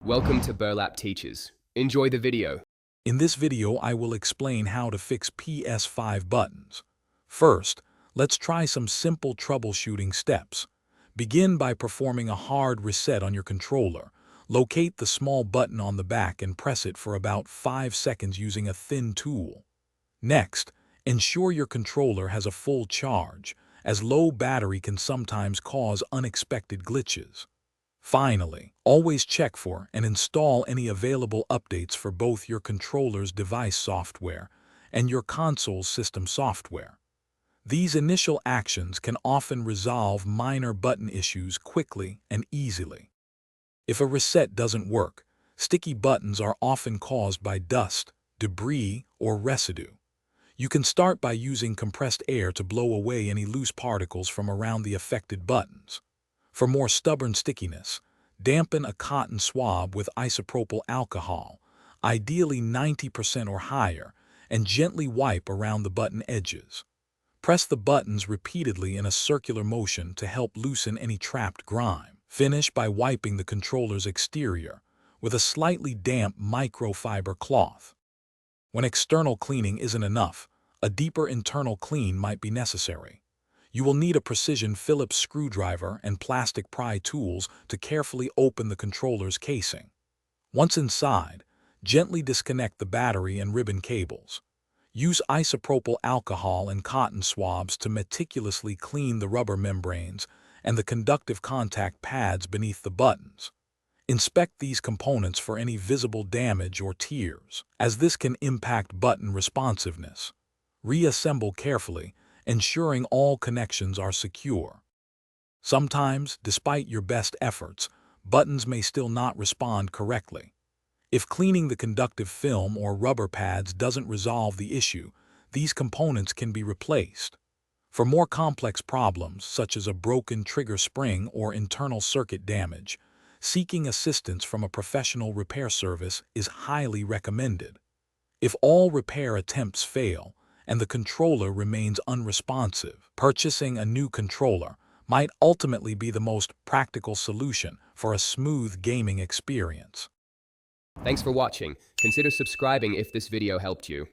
Welcome to Burlap Teachers. Enjoy the video. In this video, I will explain how to fix PS5 buttons. First, let's try some simple troubleshooting steps. Begin by performing a hard reset on your controller. Locate the small button on the back and press it for about 5 seconds using a thin tool. Next, ensure your controller has a full charge, as low battery can sometimes cause unexpected glitches. Finally, always check for and install any available updates for both your controller's device software and your console's system software. These initial actions can often resolve minor button issues quickly and easily. If a reset doesn't work, sticky buttons are often caused by dust, debris, or residue. You can start by using compressed air to blow away any loose particles from around the affected buttons. For more stubborn stickiness, dampen a cotton swab with isopropyl alcohol, ideally 90% or higher, and gently wipe around the button edges. Press the buttons repeatedly in a circular motion to help loosen any trapped grime. Finish by wiping the controller's exterior with a slightly damp microfiber cloth. When external cleaning isn't enough, a deeper internal clean might be necessary. You will need a precision Phillips screwdriver and plastic pry tools to carefully open the controller's casing. Once inside, gently disconnect the battery and ribbon cables. Use isopropyl alcohol and cotton swabs to meticulously clean the rubber membranes and the conductive contact pads beneath the buttons. Inspect these components for any visible damage or tears, as this can impact button responsiveness. Reassemble carefully, ensuring all connections are secure. Sometimes, despite your best efforts, buttons may still not respond correctly. If cleaning the conductive film or rubber pads doesn't resolve the issue, these components can be replaced. For more complex problems, such as a broken trigger spring or internal circuit damage, seeking assistance from a professional repair service is highly recommended. If all repair attempts fail, and the controller remains unresponsive, purchasing a new controller might ultimately be the most practical solution for a smooth gaming experience. Thanks for watching. Consider subscribing if this video helped you.